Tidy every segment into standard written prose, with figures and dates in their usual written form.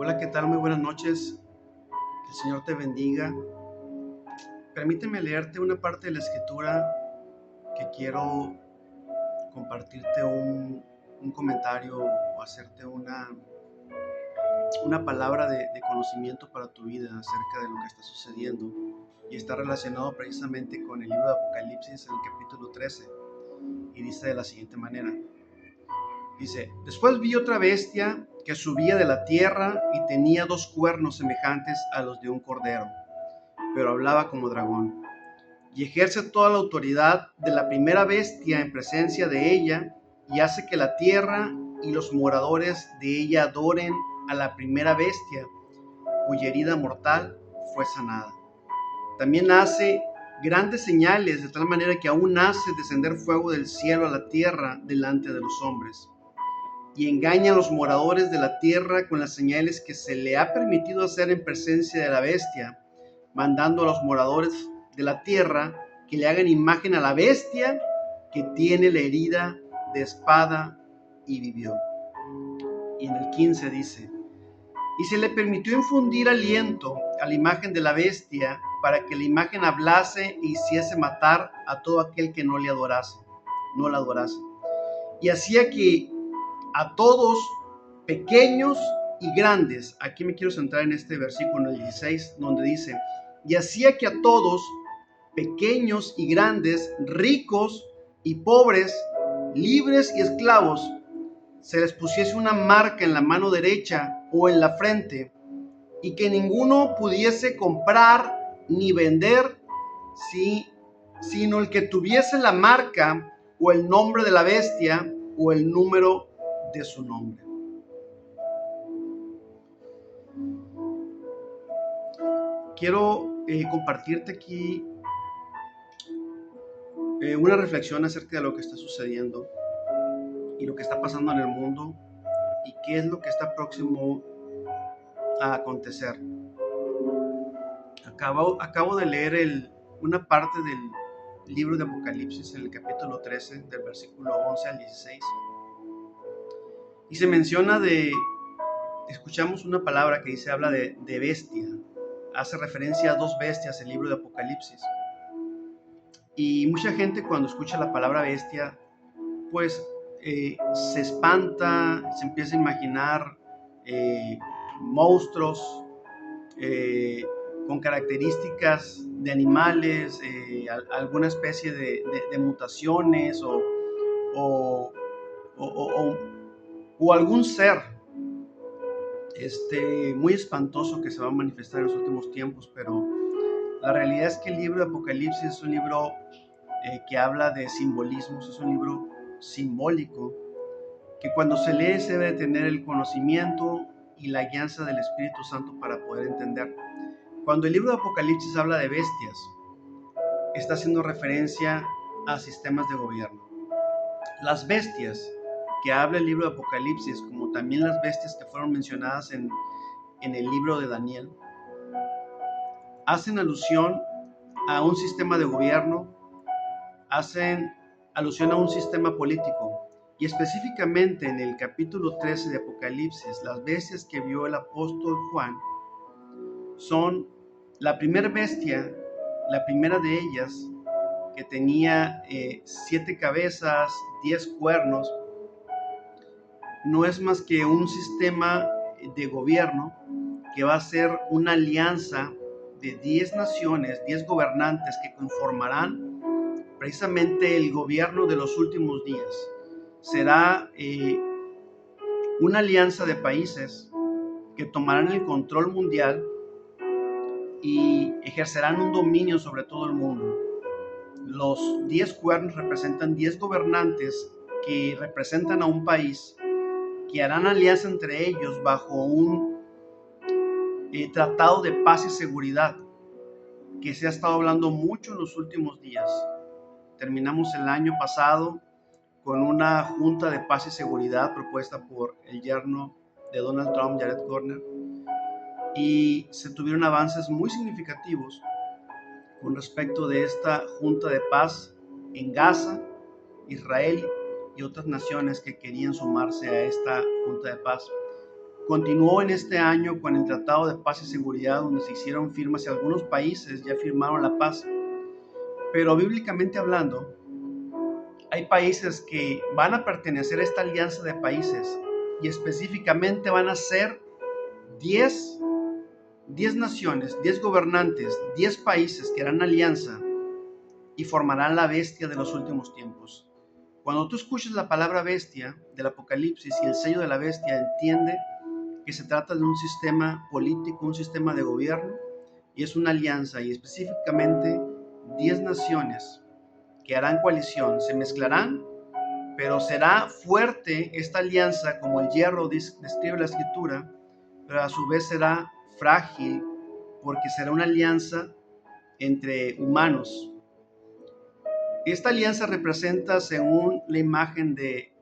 Hola, ¿qué tal? Muy buenas noches. Que el Señor te bendiga. Permíteme leerte una parte de la escritura que quiero compartirte un comentario o hacerte una palabra de conocimiento para tu vida acerca de lo que está sucediendo. Y está relacionado precisamente con el libro de Apocalipsis en el capítulo 13. Y dice de la siguiente manera. Dice, después vi otra bestia que subía de la tierra y tenía dos cuernos semejantes a los de un cordero, pero hablaba como dragón, y ejerce toda la autoridad de la primera bestia en presencia de ella, y hace que la tierra y los moradores de ella adoren a la primera bestia, cuya herida mortal fue sanada. También hace grandes señales, de tal manera que aún hace descender fuego del cielo a la tierra delante de los hombres, y engaña a los moradores de la tierra con las señales que se le ha permitido hacer en presencia de la bestia, mandando a los moradores de la tierra que le hagan imagen a la bestia que tiene la herida de espada y vivió. Y en el 15 dice, y se le permitió infundir aliento a la imagen de la bestia para que la imagen hablase e hiciese matar a todo aquel que no la adorase. Y hacía que a todos, pequeños y grandes, aquí me quiero centrar en este versículo, el 16, donde dice, y hacía que a todos, pequeños y grandes, ricos y pobres, libres y esclavos, se les pusiese una marca en la mano derecha o en la frente, y que ninguno pudiese comprar ni vender, sino el que tuviese la marca o el nombre de la bestia o el número de su nombre. Quiero compartirte aquí una reflexión acerca de lo que está sucediendo y lo que está pasando en el mundo y qué es lo que está próximo a acontecer. Acabo de leer una parte del libro de Apocalipsis en el capítulo 13, del versículo 11 al 16. Y se menciona escuchamos una palabra que habla de bestia. Hace referencia a dos bestias el libro de Apocalipsis. Y mucha gente cuando escucha la palabra bestia, pues se espanta, se empieza a imaginar monstruos con características de animales, alguna especie de mutaciones o, o, o algún ser muy espantoso que se va a manifestar en los últimos tiempos, pero la realidad es que el libro de Apocalipsis es un libro que habla de simbolismos, es un libro simbólico, que cuando se lee se debe tener el conocimiento y la guianza del Espíritu Santo para poder entender. Cuando el libro de Apocalipsis habla de bestias, está haciendo referencia a sistemas de gobierno. Las bestias que habla el libro de Apocalipsis, como también las bestias que fueron mencionadas en el libro de Daniel, hacen alusión a un sistema de gobierno, hacen alusión a un sistema político. Y específicamente en el capítulo 13 de Apocalipsis, las bestias que vio el apóstol Juan son la primera bestia, la primera de ellas, que tenía 7 cabezas, 10 cuernos, no es más que un sistema de gobierno que va a ser una alianza de 10 naciones, 10 gobernantes que conformarán precisamente el gobierno de los últimos días. Será una alianza de países que tomarán el control mundial y ejercerán un dominio sobre todo el mundo. Los 10 cuernos representan 10 gobernantes que representan a un país, que harán alianza entre ellos bajo un tratado de paz y seguridad que se ha estado hablando mucho en los últimos días. Terminamos el año pasado con una junta de paz y seguridad propuesta por el yerno de Donald Trump, Jared Kushner, y se tuvieron avances muy significativos con respecto de esta junta de paz en Gaza, Israel y otras naciones que querían sumarse a esta junta de paz. Continuó en este año con el Tratado de Paz y Seguridad, donde se hicieron firmas y algunos países ya firmaron la paz. Pero bíblicamente hablando, hay países que van a pertenecer a esta alianza de países y específicamente van a ser 10 naciones, 10 gobernantes, 10 países que harán alianza y formarán la bestia de los últimos tiempos. Cuando tú escuches la palabra bestia del Apocalipsis y el sello de la bestia, entiende que se trata de un sistema político, un sistema de gobierno, y es una alianza, y específicamente 10 naciones que harán coalición, se mezclarán, pero será fuerte esta alianza como el hierro describe la escritura, pero a su vez será frágil porque será una alianza entre humanos. Esta alianza representa, según la imagen de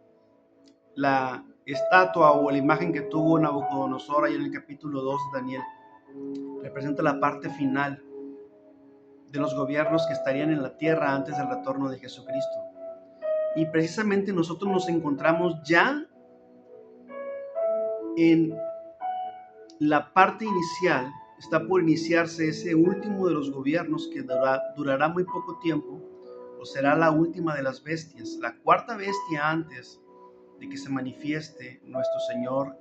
la estatua o la imagen que tuvo Nabucodonosor ahí en el capítulo 2 de Daniel, representa la parte final de los gobiernos que estarían en la tierra antes del retorno de Jesucristo. Y precisamente nosotros nos encontramos ya en la parte inicial, está por iniciarse ese último de los gobiernos que durará muy poco tiempo, o será la última de las bestias, la cuarta bestia antes de que se manifieste nuestro Señor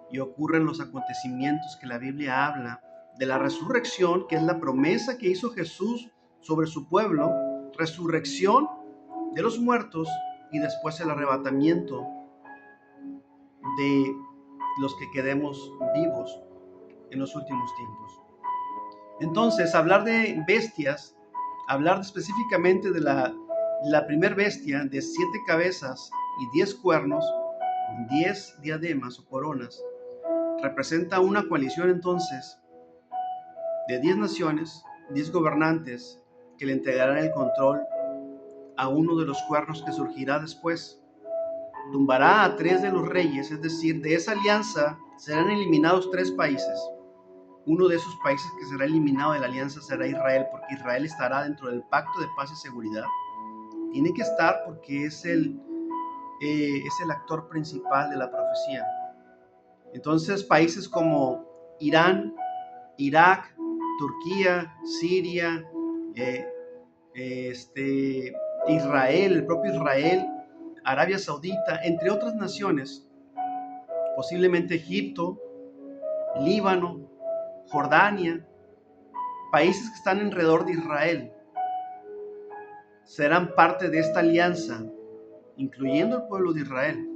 y ocurren los acontecimientos que la Biblia habla de la resurrección, que es la promesa que hizo Jesús sobre su pueblo, resurrección de los muertos y después el arrebatamiento de los que quedemos vivos en los últimos tiempos. Entonces, hablar de bestias, hablar específicamente de la primer bestia de 7 cabezas y 10 cuernos, con 10 diademas o coronas, representa una coalición entonces de 10 naciones, 10 gobernantes que le entregarán el control a uno de los cuernos que surgirá después. Tumbará a 3 de los reyes, es decir, de esa alianza serán eliminados 3 países. Uno de esos países que será eliminado de la alianza será Israel, porque Israel estará dentro del pacto de paz y seguridad. Tiene que estar porque es el actor principal de la profecía. Entonces, países como Irán, Irak, Turquía, Siria, Israel, el propio Israel, Arabia Saudita, entre otras naciones, posiblemente Egipto, Líbano, Jordania, países que están alrededor de Israel, serán parte de esta alianza, incluyendo el pueblo de Israel.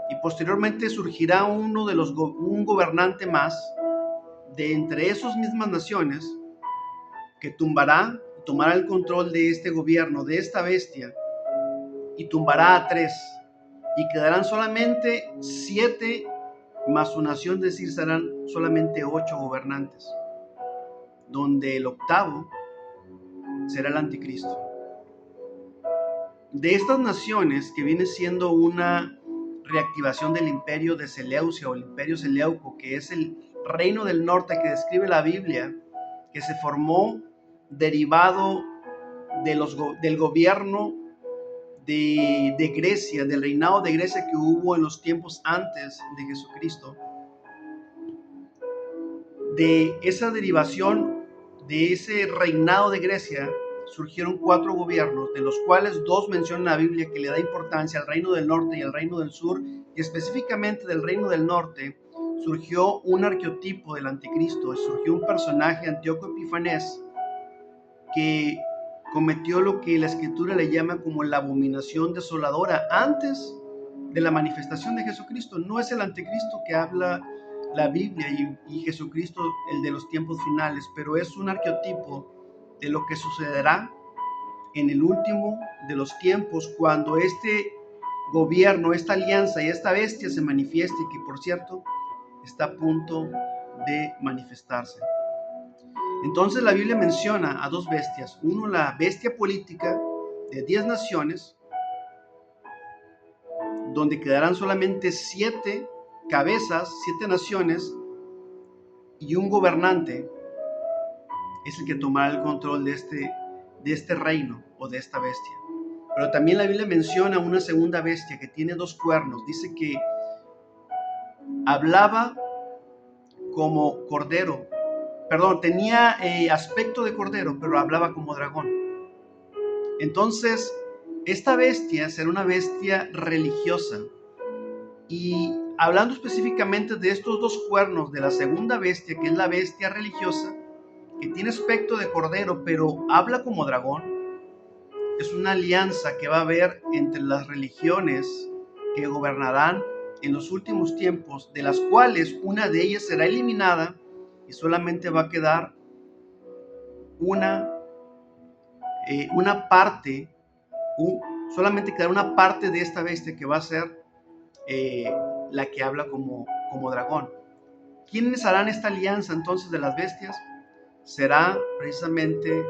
Y posteriormente surgirá un gobernante más de entre esas mismas naciones que tomará el control de este gobierno, de esta bestia, y tumbará a 3, y quedarán solamente 7 más su nación, es decir, serán solamente 8 gobernantes, donde el octavo será el anticristo. De estas naciones, que viene siendo una reactivación del imperio de Seleucia o el imperio Seleuco, que es el reino del norte que describe la Biblia, que se formó derivado del gobierno de Grecia, del reinado de Grecia que hubo en los tiempos antes de Jesucristo. De esa derivación, de ese reinado de Grecia, surgieron 4 gobiernos, de los cuales 2 menciona la Biblia que le da importancia al reino del norte y al reino del sur, y específicamente del reino del norte surgió un arqueotipo del anticristo, surgió un personaje, Antíoco Epifanes, que cometió lo que la escritura le llama como la abominación desoladora antes de la manifestación de Jesucristo. No es el anticristo que habla la Biblia y Jesucristo el de los tiempos finales, pero es un arqueotipo de lo que sucederá en el último de los tiempos, cuando este gobierno, esta alianza y esta bestia se manifieste, que por cierto está a punto de manifestarse. Entonces la Biblia menciona a 2 bestias. Uno, la bestia política de 10 naciones, donde quedarán solamente 7 cabezas, 7 naciones, y un gobernante es el que tomará el control de este reino o de esta bestia. Pero también la Biblia menciona una segunda bestia que tiene 2 cuernos. Dice que hablaba como cordero, perdón, tenía aspecto de cordero, pero hablaba como dragón. Entonces, esta bestia será una bestia religiosa. Y hablando específicamente de estos dos cuernos de la segunda bestia, que es la bestia religiosa, que tiene aspecto de cordero, pero habla como dragón, es una alianza que va a haber entre las religiones que gobernarán en los últimos tiempos, de las cuales una de ellas será eliminada y solamente va a quedar una parte, solamente quedará una parte de esta bestia que va a ser la que habla como dragón. ¿Quiénes harán esta alianza entonces de las bestias? Será precisamente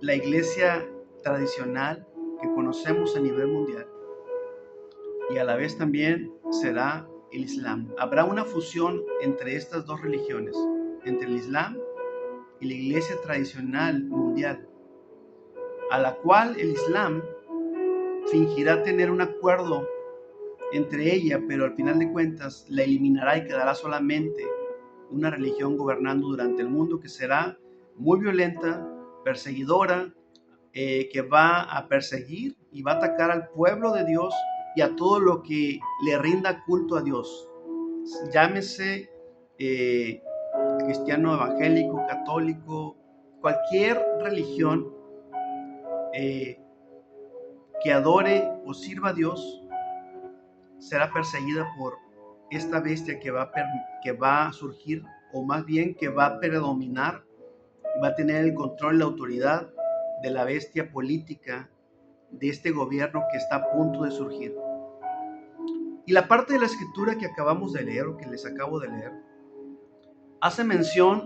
la iglesia tradicional que conocemos a nivel mundial, y a la vez también será el Islam. Habrá una fusión entre estas dos religiones, entre el Islam y la iglesia tradicional mundial, a la cual el Islam fingirá tener un acuerdo entre ella, pero al final de cuentas la eliminará y quedará solamente una religión gobernando durante el mundo, que será muy violenta, perseguidora, que va a perseguir y va a atacar al pueblo de Dios y a todo lo que le rinda culto a Dios. Llámese cristiano evangélico, católico, cualquier religión que adore o sirva a Dios será perseguida por esta bestia que va a surgir, o más bien que va a predominar, va a tener el control y la autoridad de la bestia política de este gobierno que está a punto de surgir. Y la parte de la escritura que acabamos de leer, o que les acabo de leer, hace mención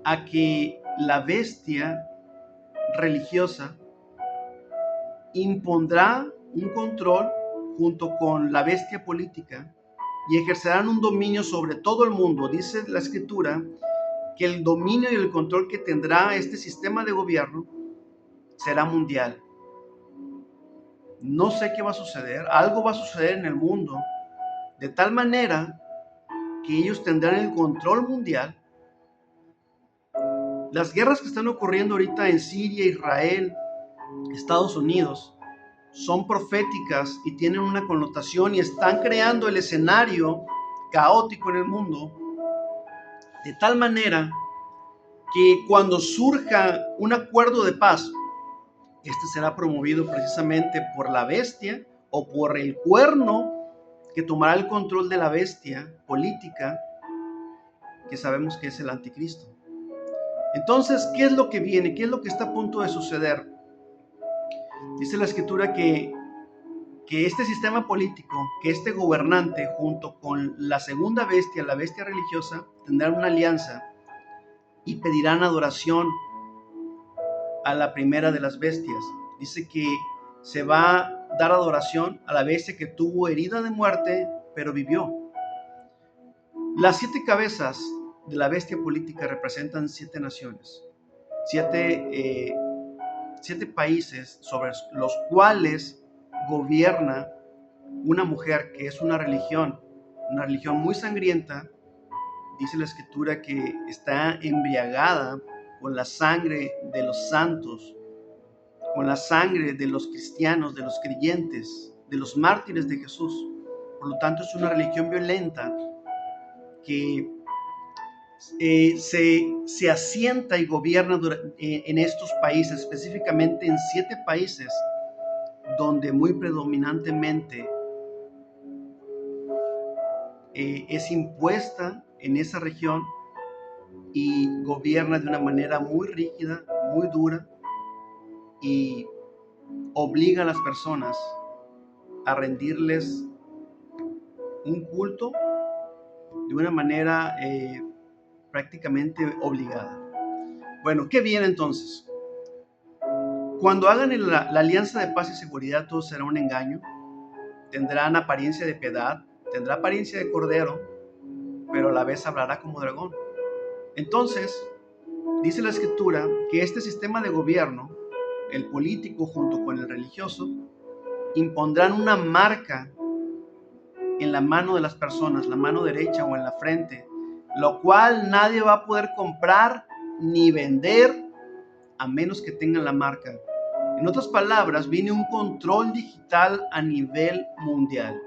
a que la bestia religiosa impondrá un control junto con la bestia política y ejercerán un dominio sobre todo el mundo. Dice la escritura que el dominio y el control que tendrá este sistema de gobierno será mundial. No sé qué va a suceder, algo va a suceder en el mundo, de tal manera que ellos tendrán el control mundial. Las guerras que están ocurriendo ahorita en Siria, Israel, Estados Unidos, son proféticas y tienen una connotación y están creando el escenario caótico en el mundo, de tal manera que cuando surja un acuerdo de paz, este será promovido precisamente por la bestia o por el cuerno que tomará el control de la bestia política, que sabemos que es el anticristo. Entonces, ¿qué es lo que viene? ¿Qué es lo que está a punto de suceder? Dice la escritura que este sistema político, que este gobernante junto con la segunda bestia, la bestia religiosa, tendrán una alianza y pedirán adoración a la primera de las bestias. Dice que se va a dar adoración a la bestia que tuvo herida de muerte, pero vivió. Las 7 cabezas de la bestia política representan 7 naciones, 7 países sobre los cuales gobierna una mujer que es una religión muy sangrienta. Dice la escritura que está embriagada con la sangre de los santos, con la sangre de los cristianos, de los creyentes, de los mártires de Jesús. Por lo tanto, es una religión violenta que se asienta y gobierna en estos países, específicamente en 7 países, donde muy predominantemente es impuesta en esa región y gobierna de una manera muy rígida, muy dura, y obliga a las personas a rendirles un culto de una manera prácticamente obligada. Bueno, ¿qué viene entonces? Cuando hagan la alianza de paz y seguridad, todo será un engaño. Tendrán apariencia de piedad, tendrá apariencia de cordero, pero a la vez hablará como dragón. Entonces, dice la escritura que este sistema de gobierno, el político junto con el religioso, impondrán una marca en la mano de las personas, la mano derecha o en la frente, lo cual nadie va a poder comprar ni vender a menos que tengan la marca. En otras palabras, viene un control digital a nivel mundial.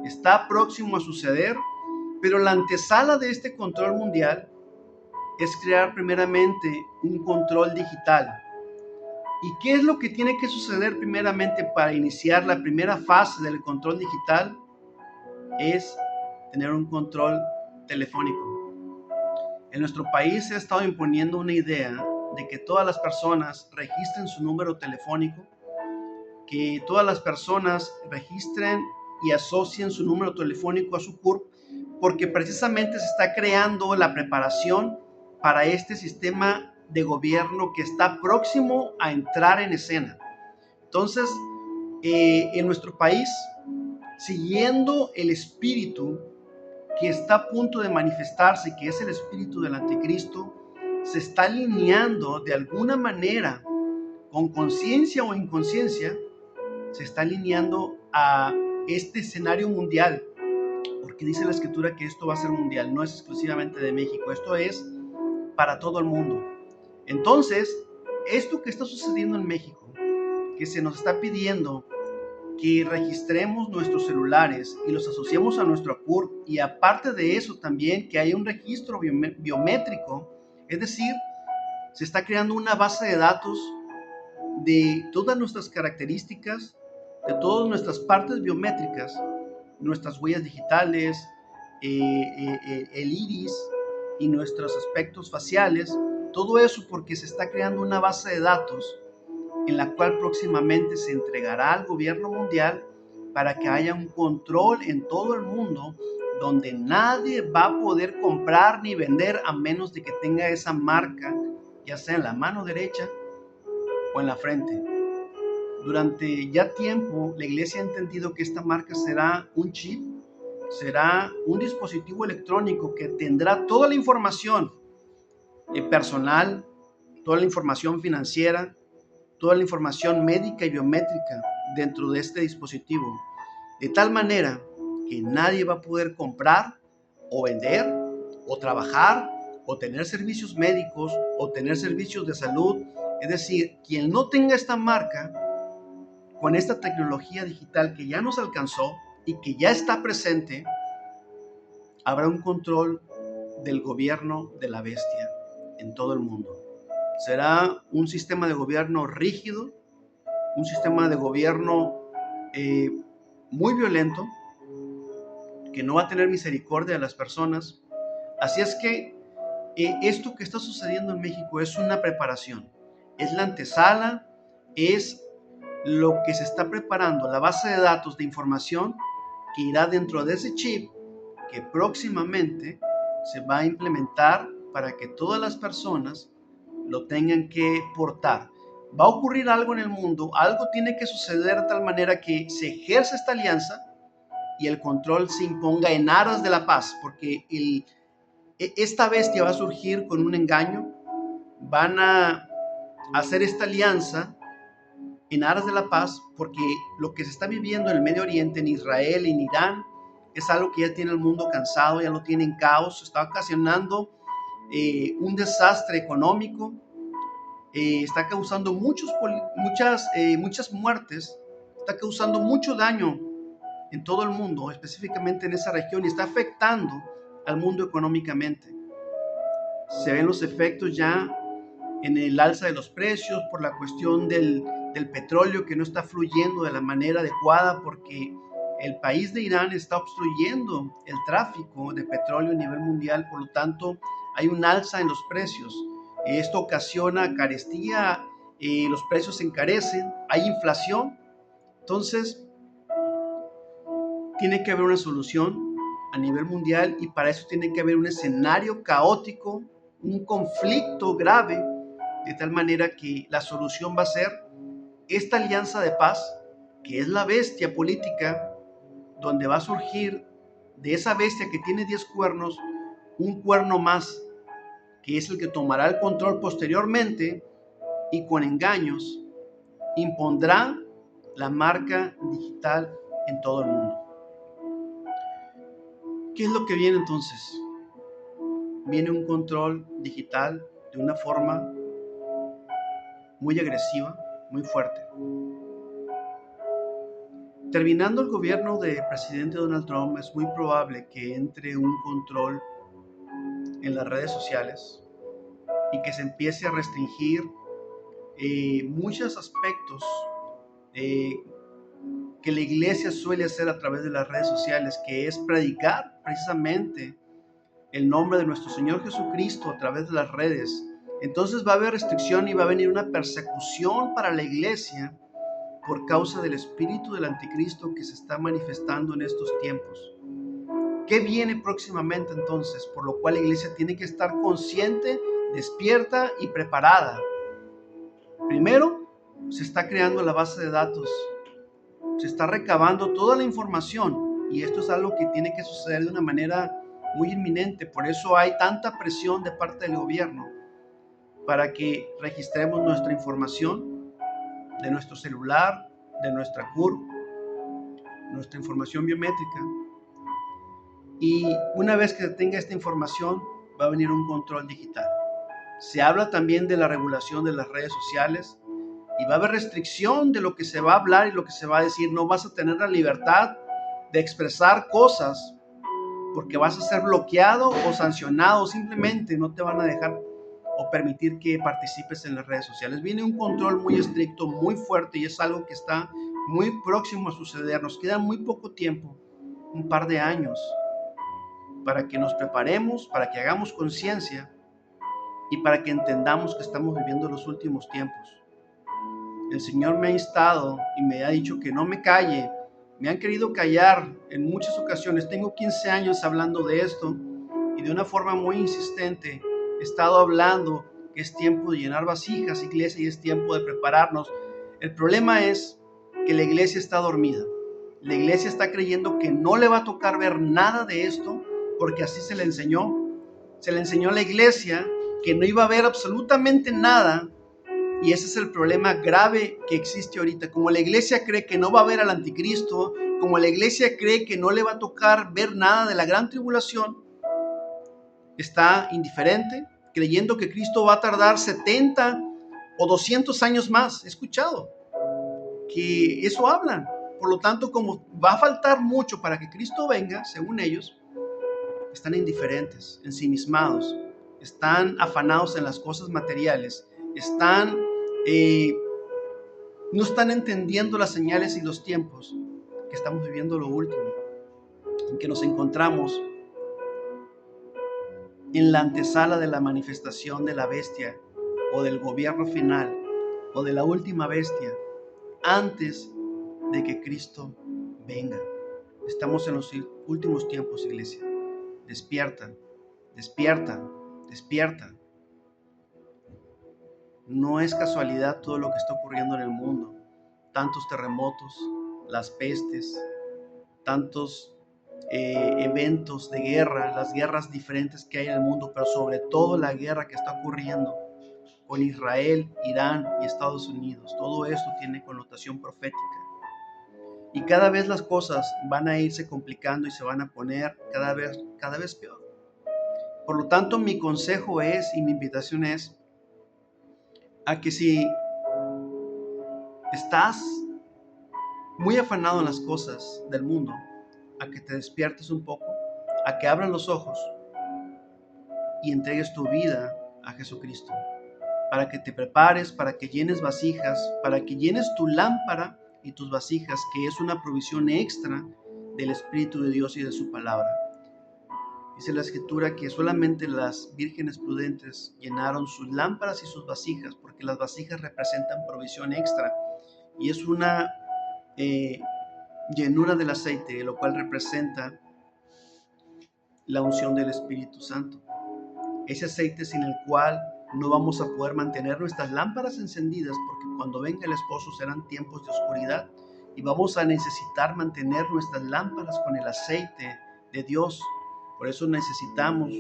Está próximo a suceder, pero la antesala de este control mundial es crear primeramente un control digital. ¿Y qué es lo que tiene que suceder primeramente para iniciar la primera fase del control digital? Es tener un control telefónico. En nuestro país se ha estado imponiendo una idea de que todas las personas registren su número telefónico, que todas las personas registren y asocien su número telefónico a su CURP, porque precisamente se está creando la preparación para este sistema de gobierno que está próximo a entrar en escena. Entonces, en nuestro país, siguiendo el espíritu que está a punto de manifestarse, que es el espíritu del anticristo, se está alineando de alguna manera, con conciencia o inconsciencia, se está alineando a este escenario mundial, porque dice la escritura que esto va a ser mundial, no es exclusivamente de México, esto es para todo el mundo. Entonces, esto que está sucediendo en México, que se nos está pidiendo que registremos nuestros celulares y los asociemos a nuestro CURP, y aparte de eso también que haya un registro biométrico, es decir, se está creando una base de datos de todas nuestras características, de todas nuestras partes biométricas, nuestras huellas digitales, el iris y nuestros aspectos faciales, todo eso porque se está creando una base de datos en la cual próximamente se entregará al gobierno mundial para que haya un control en todo el mundo donde nadie va a poder comprar ni vender a menos de que tenga esa marca, ya sea en la mano derecha o en la frente. Durante ya tiempo, la iglesia ha entendido que esta marca será un chip, será un dispositivo electrónico que tendrá toda la información personal, toda la información financiera, toda la información médica y biométrica dentro de este dispositivo, de tal manera que nadie va a poder comprar o vender o trabajar o tener servicios médicos o tener servicios de salud. Es decir, quien no tenga esta marca, con esta tecnología digital que ya nos alcanzó y que ya está presente, habrá un control del gobierno de la bestia en todo el mundo. Será un sistema de gobierno rígido, un sistema de gobierno muy violento, que no va a tener misericordia de las personas. Así es que esto que está sucediendo en México es una preparación, es la antesala, es lo que se está preparando, la base de datos de información que irá dentro de ese chip que próximamente se va a implementar para que todas las personas lo tengan que portar. Va a ocurrir algo en el mundo, algo tiene que suceder de tal manera que se ejerza esta alianza y el control se imponga en aras de la paz, porque esta bestia va a surgir con un engaño, van a hacer esta alianza en aras de la paz, porque lo que se está viviendo en el Medio Oriente, en Israel, en Irán, es algo que ya tiene el mundo cansado, ya lo tiene en caos, está ocasionando un desastre económico, está causando muchas muertes, está causando mucho daño en todo el mundo, específicamente en esa región, y está afectando al mundo económicamente. Se ven los efectos ya en el alza de los precios por la cuestión del petróleo que no está fluyendo de la manera adecuada, porque el país de Irán está obstruyendo el tráfico de petróleo a nivel mundial, por lo tanto hay un alza en los precios. Esto ocasiona carestía, los precios se encarecen, hay inflación. Entonces tiene que haber una solución a nivel mundial, y para eso tiene que haber un escenario caótico, un conflicto grave, de tal manera que la solución va a ser esta alianza de paz, que es la bestia política, donde va a surgir de esa bestia que tiene 10 cuernos, un cuerno más, que es el que tomará el control posteriormente y con engaños impondrá la marca digital en todo el mundo. ¿Qué es lo que viene entonces? Viene un control digital de una forma muy agresiva, muy fuerte. Terminando el gobierno del presidente Donald Trump, es muy probable que entre un control en las redes sociales y que se empiece a restringir muchos aspectos que la iglesia suele hacer a través de las redes sociales, que es predicar precisamente el nombre de nuestro Señor Jesucristo a través de las redes. Entonces va a haber restricción y va a venir una persecución para la iglesia por causa del espíritu del anticristo que se está manifestando en estos tiempos. ¿Qué viene próximamente entonces? Por lo cual la iglesia tiene que estar consciente, despierta y preparada. Primero, se está creando la base de datos. Se está recabando toda la información y esto es algo que tiene que suceder de una manera muy inminente. Por eso hay tanta presión de parte del gobierno para que registremos nuestra información de nuestro celular, de nuestra CURP, nuestra información biométrica. Y una vez que se tenga esta información, va a venir un control digital. Se habla también de la regulación de las redes sociales y va a haber restricción de lo que se va a hablar y lo que se va a decir. No vas a tener la libertad de expresar cosas porque vas a ser bloqueado o sancionado. Simplemente no te van a dejar o permitir que participes en las redes sociales. Viene un control muy estricto, muy fuerte y es algo que está muy próximo a suceder. Nos queda muy poco tiempo, un par de años, para que nos preparemos, para que hagamos conciencia y para que entendamos que estamos viviendo los últimos tiempos. El Señor me ha instado y me ha dicho que no me calle. Me han querido callar en muchas ocasiones. Tengo 15 años hablando de esto y de una forma muy insistente he estado hablando que es tiempo de llenar vasijas, iglesia, y es tiempo de prepararnos. El problema es que la iglesia está dormida. La iglesia está creyendo que no le va a tocar ver nada de esto porque así se le enseñó. Se le enseñó a la iglesia que no iba a ver absolutamente nada. Y ese es el problema grave que existe ahorita. Como la iglesia cree que no va a ver al anticristo, como la iglesia cree que no le va a tocar ver nada de la gran tribulación, está indiferente, creyendo que Cristo va a tardar 70 o 200 años más. He escuchado que eso hablan. Por lo tanto, como va a faltar mucho para que Cristo venga, según ellos, están indiferentes, ensimismados, están afanados en las cosas materiales, no están entendiendo las señales y los tiempos que estamos viviendo lo último, en que nos encontramos en la antesala de la manifestación de la bestia o del gobierno final o de la última bestia antes de que Cristo venga. Estamos en los últimos tiempos, iglesia. Despierta, despierta, despierta. No es casualidad todo lo que está ocurriendo en el mundo. Tantos terremotos, las pestes, tantos eventos de guerra, las guerras diferentes que hay en el mundo, pero sobre todo la guerra que está ocurriendo con Israel, Irán y Estados Unidos. Todo esto tiene connotación profética. Y cada vez las cosas van a irse complicando y se van a poner cada vez peor. Por lo tanto, mi consejo es y mi invitación es a que si estás muy afanado en las cosas del mundo, a que te despiertes un poco, a que abras los ojos y entregues tu vida a Jesucristo, para que te prepares, para que llenes vasijas, para que llenes tu lámpara y tus vasijas, que es una provisión extra del Espíritu de Dios y de su palabra. Dice la Escritura que solamente las vírgenes prudentes llenaron sus lámparas y sus vasijas, porque las vasijas representan provisión extra y es una llenura del aceite, lo cual representa la unción del Espíritu Santo. Ese aceite sin el cual no vamos a poder mantener nuestras lámparas encendidas, porque cuando venga el esposo serán tiempos de oscuridad y vamos a necesitar mantener nuestras lámparas con el aceite de Dios. Por eso necesitamos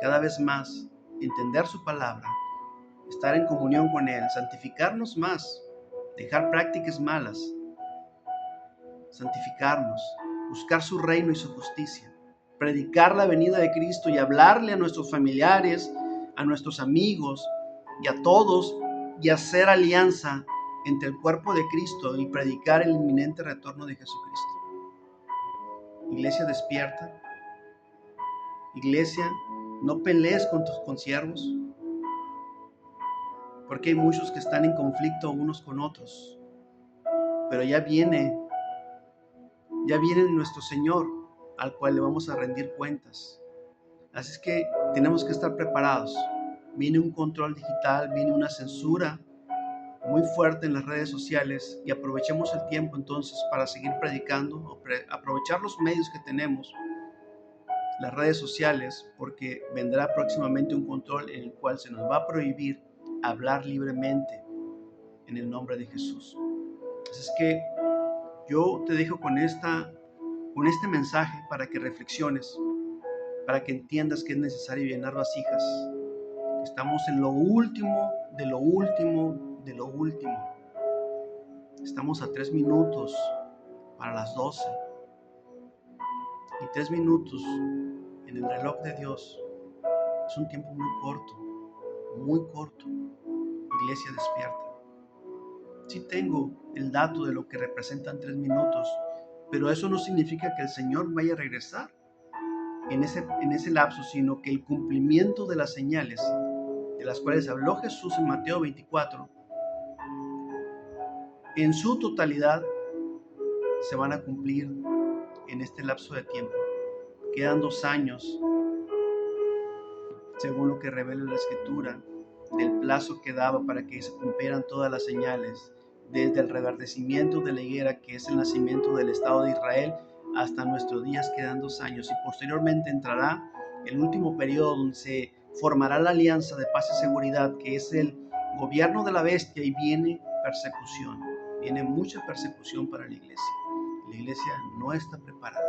cada vez más entender su palabra, estar en comunión con Él, santificarnos más, dejar prácticas malas, santificarnos, buscar su reino y su justicia, predicar la venida de Cristo y hablarle a nuestros familiares, a nuestros amigos y a todos, y hacer alianza entre el cuerpo de Cristo y predicar el inminente retorno de Jesucristo. Iglesia, despierta. Iglesia, no pelees con tus consiervos, porque hay muchos que están en conflicto unos con otros. Pero ya viene nuestro Señor, al cual le vamos a rendir cuentas. Así es que tenemos que estar preparados. Viene un control digital, viene una censura muy fuerte en las redes sociales, y aprovechemos el tiempo entonces para seguir predicando, aprovechar los medios que tenemos, las redes sociales, porque vendrá próximamente un control en el cual se nos va a prohibir hablar libremente en el nombre de Jesús. Así es que yo te dejo con este mensaje para que reflexiones, para que entiendas que es necesario llenar vasijas. Estamos en lo último, de lo último, de lo último. Estamos a 3 minutos para las 12. Y 3 minutos en el reloj de Dios es un tiempo muy corto, muy corto. Iglesia, despierta. Sí tengo el dato de lo que representan 3 minutos, pero eso no significa que el Señor vaya a regresar en ese lapso, sino que el cumplimiento de las señales de las cuales habló Jesús en Mateo 24, en su totalidad se van a cumplir en este lapso de tiempo. Quedan 2 años, según lo que revela la Escritura, del plazo que daba para que se cumplieran todas las señales, desde el reverdecimiento de la higuera, que es el nacimiento del Estado de Israel, hasta nuestros días quedan 2 años, y posteriormente entrará el último periodo donde se formará la alianza de paz y seguridad, que es el gobierno de la bestia, y viene persecución, viene mucha persecución para la iglesia. La iglesia no está preparada.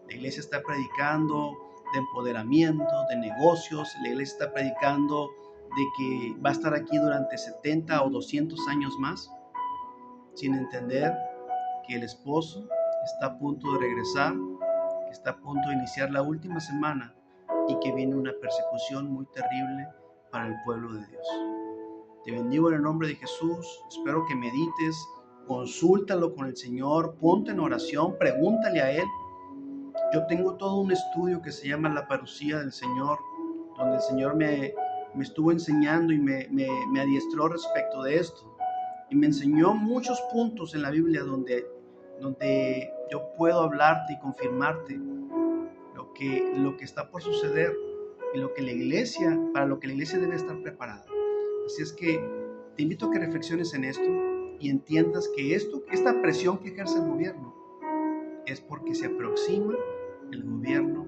La iglesia está predicando de empoderamiento, de negocios. La iglesia está predicando de que va a estar aquí durante 70 o 200 años más, sin entender que el esposo está a punto de regresar, que está a punto de iniciar la última semana, y que viene una persecución muy terrible para el pueblo de Dios. Te bendigo en el nombre de Jesús. Espero que medites, consúltalo con el Señor, ponte en oración, pregúntale a Él. Yo tengo todo un estudio que se llama La Parucía del Señor, donde el Señor me estuvo enseñando y me adiestró respecto de esto, y me enseñó muchos puntos en la Biblia donde yo puedo hablarte y confirmarte lo que está por suceder, y para lo que la iglesia debe estar preparada. Así es que te invito a que reflexiones en esto y entiendas que esta presión que ejerce el gobierno es porque se aproxima el gobierno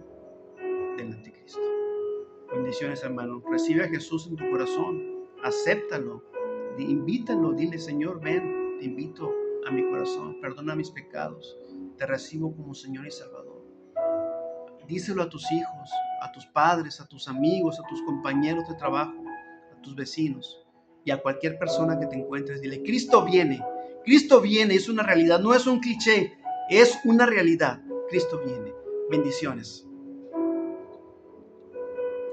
del anticristo. Bendiciones, hermano. Recibe a Jesús en tu corazón, acéptalo, invítalo, dile: Señor, ven, te invito a mi corazón, perdona mis pecados, te recibo como Señor y Salvador. Díselo a tus hijos, a tus padres, a tus amigos, a tus compañeros de trabajo, a tus vecinos y a cualquier persona que te encuentres. Dile: Cristo viene, es una realidad, no es un cliché, es una realidad. Cristo viene. Bendiciones.